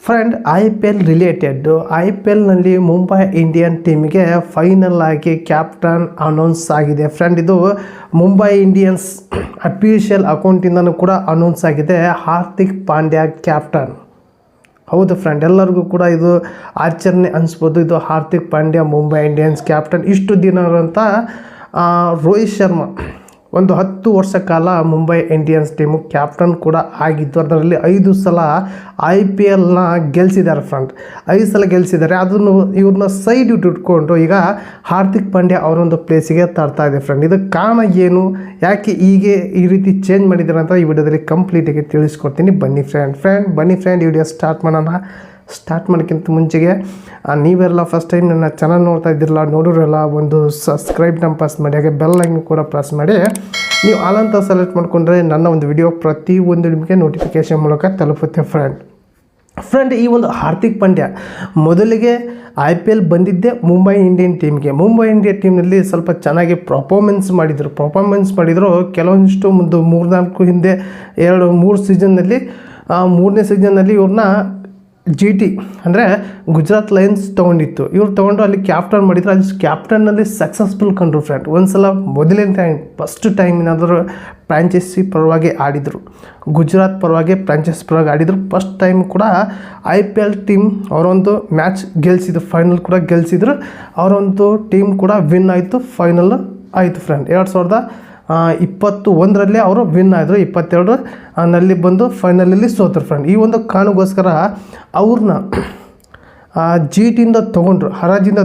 Friend, IPL related IPLನಲ್ಲಿ Mumbai Indian ಟೀಮಿಗೆ final ಆಗಿ ಕ್ಯಾಪ್ಟನ್ ಅನೌನ್ಸ್ ಆಗಿದೆ. ಫ್ರೆಂಡ್, ಇದು ಮುಂಬೈ ಇಂಡಿಯನ್ಸ್ ಅಫಿಷಿಯಲ್ ಅಕೌಂಟಿಂದನೂ ಕೂಡ ಅನೌನ್ಸ್ ಆಗಿದೆ. ಹಾರ್ದಿಕ್ ಪಾಂಡ್ಯ ಕ್ಯಾಪ್ಟನ್. ಹೌದು ಫ್ರೆಂಡ್, ಎಲ್ಲರಿಗೂ ಕೂಡ ಇದು ಆಶ್ಚರ್ಯ ಅನಿಸ್ಬೋದು. ಇದು ಹಾರ್ದಿಕ್ ಪಾಂಡ್ಯ ಮುಂಬೈ ಇಂಡಿಯನ್ಸ್ ಕ್ಯಾಪ್ಟನ್. ಇಷ್ಟು ದಿನದಂತ ರೋಹಿತ್ ಶರ್ಮಾ ಒಂದು 10 ವರ್ಷ ಕಾಲ ಮುಂಬೈ ಇಂಡಿಯನ್ಸ್ ಟೀಮು ಕ್ಯಾಪ್ಟನ್ ಕೂಡ ಆಗಿದ್ದು. ಅದರಲ್ಲಿ 5 ಸಲ IPLನ ಗೆಲ್ಲಿಸಿದ್ದಾರೆ ಫ್ರೆಂಡ್. 5 ಸಲ ಗೆಲ್ಲಿಸಿದ್ದಾರೆ. ಅದನ್ನು ಇವ್ರನ್ನ ಸೈಡ್ ಇಟ್ಕೊಂಡು ಈಗ ಹಾರ್ದಿಕ್ ಪಾಂಡ್ಯ ಅವರೊಂದು ಪ್ಲೇಸಿಗೆ ತರ್ತಾ ಇದೆ ಫ್ರೆಂಡ್. ಇದಕ್ಕೆ ಕಾರಣ ಏನು, ಯಾಕೆ ಹೀಗೆ ಈ ರೀತಿ ಚೇಂಜ್ ಮಾಡಿದ್ದಾರೆ ಅಂತ ಈ ವಿಡಿಯೋದಲ್ಲಿ ಕಂಪ್ಲೀಟಾಗಿ ತಿಳಿಸ್ಕೊಡ್ತೀನಿ. ಬನ್ನಿ ಫ್ರೆಂಡ್ ಈ ವಿಡಿಯೋ ಸ್ಟಾರ್ಟ್ ಮಾಡೋಣ. ಸ್ಟಾರ್ಟ್ ಮಾಡೋಕ್ಕಿಂತ ಮುಂಚೆಗೆ ನೀವೆಲ್ಲ ಫಸ್ಟ್ ಟೈಮ್ ನನ್ನ ಚಾನಲ್ ನೋಡ್ತಾ ಇದ್ದಿರಲ್ಲ, ನೋಡಿರಲ್ಲ, ಒಂದು ಸಬ್ಸ್ಕ್ರೈಬ್ನ ಪ್ರೆಸ್ ಮಾಡಿ, ಹಾಗೆ ಬೆಲ್ ಐಕನ್ ಕೂಡ ಪ್ರೆಸ್ ಮಾಡಿ. ನೀವು ಆಲ್ ಅಂತ ಸೆಲೆಕ್ಟ್ ಮಾಡಿಕೊಂಡ್ರೆ ನನ್ನ ಒಂದು ವಿಡಿಯೋ ಪ್ರತಿಯೊಂದು ನಿಮಗೆ ನೋಟಿಫಿಕೇಷನ್ ಮೂಲಕ ತಲುಪುತ್ತೆ ಫ್ರೆಂಡ್. ಈ ಒಂದು ಹಾರ್ದಿಕ್ ಪಾಂಡ್ಯ ಮೊದಲಿಗೆ IPL ಬಂದಿದ್ದೆ ಮುಂಬೈ ಇಂಡಿಯನ್ ಟೀಮ್ಗೆ. ಮುಂಬೈ ಇಂಡಿಯನ್ ಟೀಮ್ನಲ್ಲಿ ಸ್ವಲ್ಪ ಚೆನ್ನಾಗಿ ಪರ್ಫಾರ್ಮೆನ್ಸ್ ಮಾಡಿದರು. ಕೆಲವೊಂದಿಷ್ಟು ಮುಂದೆ 3-4 ಹಿಂದೆ 2-3 ಸೀಸನ್ನಲ್ಲಿ 3ನೇ ಸೀಸನ್ನಲ್ಲಿ ಇವ್ರನ್ನ GT ಅಂದರೆ ಗುಜರಾತ್ ಲಯನ್ಸ್ ತೊಗೊಂಡಿತ್ತು. ಇವ್ರು ತೊಗೊಂಡು ಅಲ್ಲಿ ಕ್ಯಾಪ್ಟನ್ ಮಾಡಿದ್ರು. ಅಲ್ಲಿ ಕ್ಯಾಪ್ಟನ್ನಲ್ಲಿ ಸಕ್ಸಸ್ಫುಲ್ ಕಂಡ್ರು ಫ್ರೆಂಡ್. ಒಂದು ಸಲ ಮೊದಲನೇ ಫಸ್ಟ್ ಟೈಮ್ ಏನಾದರೂ ಫ್ರಾಂಚೈಸಿ ಪರವಾಗಿ ಆಡಿದರು, ಗುಜರಾತ್ ಪರವಾಗಿ ಫ್ರಾಂಚೈಸಿ ಪರವಾಗಿ ಆಡಿದರು. ಫಸ್ಟ್ ಟೈಮ್ ಕೂಡ IPL ಟೀಮ್ ಅವರೊಂದು ಮ್ಯಾಚ್ ಗೆಲ್ಲಿಸಿದ್ರು, ಫೈನಲ್ ಕೂಡ ಗೆಲ್ಲಿಸಿದ್ರು. ಅವರೊಂದು ಟೀಮ್ ಕೂಡ ವಿನ್ ಆಯಿತು, ಫೈನಲ್ ಆಯಿತು ಫ್ರೆಂಡ್. 2021ರಲ್ಲಿ ಅವರು ವಿನ್ ಆದರು. 22ನಲ್ಲಿ ಬಂದು ಫೈನಲಲ್ಲಿ ಸೋತರು ಫ್ರೆಂಡ್. ಈ ಒಂದು ಕಾರಣಕ್ಕೋಸ್ಕರ ಅವ್ರನ್ನ GTಯಿಂದ ತೊಗೊಂಡ್ರು, ಹರಾಜಿಂದ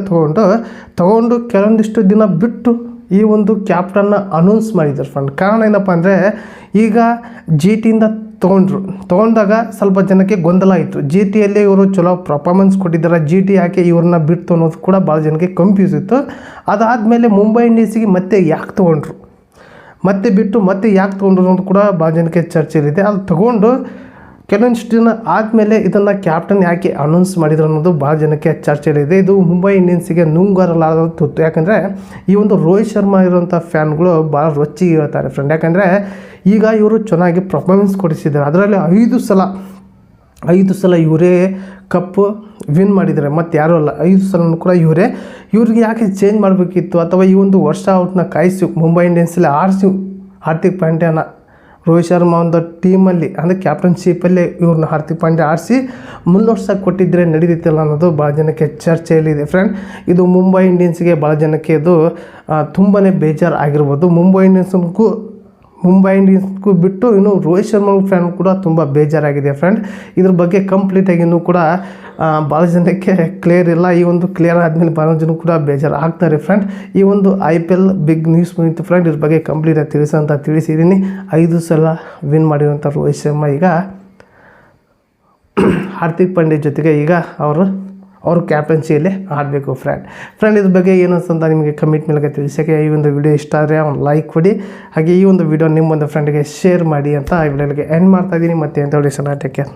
ತೊಗೊಂಡು ಕೆಲವೊಂದಿಷ್ಟು ದಿನ ಬಿಟ್ಟು ಈ ಒಂದು ಕ್ಯಾಪ್ಟನ್ನ ಅನೌನ್ಸ್ ಮಾಡಿದ್ದಾರೆ ಫ್ರೆಂಡ್. ಕಾರಣ ಏನಪ್ಪ ಅಂದರೆ, ಈಗ GTಯಿಂದ ತೊಗೊಂಡಾಗ ಸ್ವಲ್ಪ ಜನಕ್ಕೆ ಗೊಂದಲ ಆಯಿತು. GTಯಲ್ಲಿ ಇವರು ಚಲೋ ಪರ್ಫಾರ್ಮೆನ್ಸ್ ಕೊಟ್ಟಿದ್ದಾರೆ, GT ಯಾಕೆ ಇವ್ರನ್ನ ಬಿಟ್ಟು ಅನ್ನೋದು ಕೂಡ ಭಾಳ ಜನಕ್ಕೆ ಕನ್ಫ್ಯೂಸ್ ಇತ್ತು. ಅದಾದಮೇಲೆ ಮುಂಬೈ ಇಂಡಿಯನ್ಸಿಗೆ ಮತ್ತೆ ಯಾಕೆ ತೊಗೊಂಡ್ರು, ಮತ್ತೆ ಬಿಟ್ಟು ಮತ್ತೆ ಯಾಕೆ ತೊಗೊಂಡ್ರು ಅನ್ನೋದು ಕೂಡ ಭಾಳ ಜನಕ್ಕೆ ಚರ್ಚೆಯಲ್ಲಿದೆ. ಅಲ್ಲಿ ತೊಗೊಂಡು ಕೆಲವೊಂದಿಷ್ಟು ದಿನ ಆದಮೇಲೆ ಇದನ್ನು ಕ್ಯಾಪ್ಟನ್ ಯಾಕೆ ಅನೌನ್ಸ್ ಮಾಡಿದ್ರು ಅನ್ನೋದು ಭಾಳ ಜನಕ್ಕೆ ಚರ್ಚೆಯಲ್ಲಿದೆ. ಇದು ಮುಂಬೈ ಇಂಡಿಯನ್ಸಿಗೆ ನುಂಗರಲಾದ ತುತ್ತು. ಯಾಕಂದರೆ ಈ ಒಂದು ರೋಹಿತ್ ಶರ್ಮಾ ಇರುವಂಥ ಫ್ಯಾನ್ಗಳು ಭಾಳ ರೊಚ್ಚಿಗೆ ಹೇಳ್ತಾರೆ ಫ್ರೆಂಡ್. ಯಾಕಂದರೆ ಈಗ ಇವರು ಚೆನ್ನಾಗಿ ಪರ್ಫಾರ್ಮೆನ್ಸ್ ಕೊಡಿಸಿದ್ದಾರೆ. ಅದರಲ್ಲಿ 5 ಸಲ ಇವರೇ ಕಪ್ಪು ವಿನ್ ಮಾಡಿದ್ದಾರೆ, ಮತ್ತು ಯಾರೂ ಅಲ್ಲ. 5 ಸಲನೂ ಕೂಡ ಇವ್ರಿಗೆ ಯಾಕೆ ಚೇಂಜ್ ಮಾಡಬೇಕಿತ್ತು, ಅಥವಾ ಈ ಒಂದು ವರ್ಷ ಅವ್ರನ್ನ ಕಾಯಿಸಿ ಮುಂಬೈ ಇಂಡಿಯನ್ಸಲ್ಲಿ ಆರಿಸಿ ಹಾರ್ದಿಕ್ ಪಾಂಡ್ಯನ ರೋಹಿತ್ ಶರ್ಮಾ ಒಂದು ಟೀಮಲ್ಲಿ ಅಂದರೆ ಕ್ಯಾಪ್ಟನ್ಶಿಪ್ಪಲ್ಲಿ ಇವ್ರನ್ನ ಹಾರ್ದಿಕ್ ಪಾಂಡ್ಯ ಆರಿಸಿ ಮುನ್ನೋಡ್ಸಕ್ಕೆ ಕೊಟ್ಟಿದ್ದರೆ ನಡೀತಿತ್ತಲ್ಲ ಅನ್ನೋದು ಭಾಳ ಜನಕ್ಕೆ ಚರ್ಚೆಯಲ್ಲಿದೆ ಫ್ರೆಂಡ್. ಇದು ಮುಂಬೈ ಇಂಡಿಯನ್ಸ್ಗೆ ಭಾಳ ಜನಕ್ಕೆ ಇದು ತುಂಬಾ ಬೇಜಾರು ಆಗಿರ್ಬೋದು. ಮುಂಬೈ ಇಂಡಿಯನ್ಸ್ಗೂ ಬಿಟ್ಟು ಇನ್ನು ರೋಹಿತ್ ಶರ್ಮಾ ಫ್ಯಾನ್ ಕೂಡ ತುಂಬ ಬೇಜಾರಾಗಿದೆ ಫ್ರೆಂಡ್. ಇದ್ರ ಬಗ್ಗೆ ಕಂಪ್ಲೀಟಾಗಿ ಇನ್ನೂ ಕೂಡ ಭಾಳ ಜನಕ್ಕೆ ಕ್ಲಿಯರ್ ಇಲ್ಲ. ಈ ಒಂದು ಕ್ಲಿಯರ್ ಆದಮೇಲೆ ಭಾಳ ಜನ ಕೂಡ ಬೇಜಾರು ಆಗ್ತಾರೆ ಫ್ರೆಂಡ್. ಈ ಒಂದು IPL ಬಿಗ್ ನ್ಯೂಸ್ ಬಂದಿತ್ತು ಫ್ರೆಂಡ್. ಇದ್ರ ಬಗ್ಗೆ ಕಂಪ್ಲೀಟಾಗಿ ತಿಳಿಸಿದ್ದೀನಿ. 5 ಸಲ ವಿನ್ ಮಾಡಿರುವಂಥ ರೋಹಿತ್ ಶರ್ಮಾ ಈಗ ಹಾರ್ದಿಕ್ ಪಾಂಡ್ಯ ಜೊತೆಗೆ ಈಗ ಅವರು ಕ್ಯಾಪ್ಟನ್ಸಿಯಲ್ಲಿ ಆಡಬೇಕು ಫ್ರೆಂಡ್. ಇದ್ರ ಬಗ್ಗೆ ಏನು ಅಂತ ನಿಮಗೆ ಕಮೆಂಟ್ ಮೇಲೆ ತಿಳಿಸೋಕ್ಕೆ ಈ ಒಂದು ವಿಡಿಯೋ ಇಷ್ಟ ಆದರೆ ಒಂದು ಲೈಕ್ ಕೊಡಿ, ಹಾಗೆ ಈ ಒಂದು ವಿಡಿಯೋ ನಿಮ್ಮೊಂದು ಫ್ರೆಂಡ್ಗೆ ಶೇರ್ ಮಾಡಿ ಅಂತ ಈ ವಿಡಿಯೋಗೆ ಎಂಡ್ ಮಾಡ್ತಾಯಿದ್ದೀನಿ. ಮತ್ತೆ ಎಂಥ ವಿಡಿಯೋಸನ್ನ ಟೇಕ್ ಕೇರ್.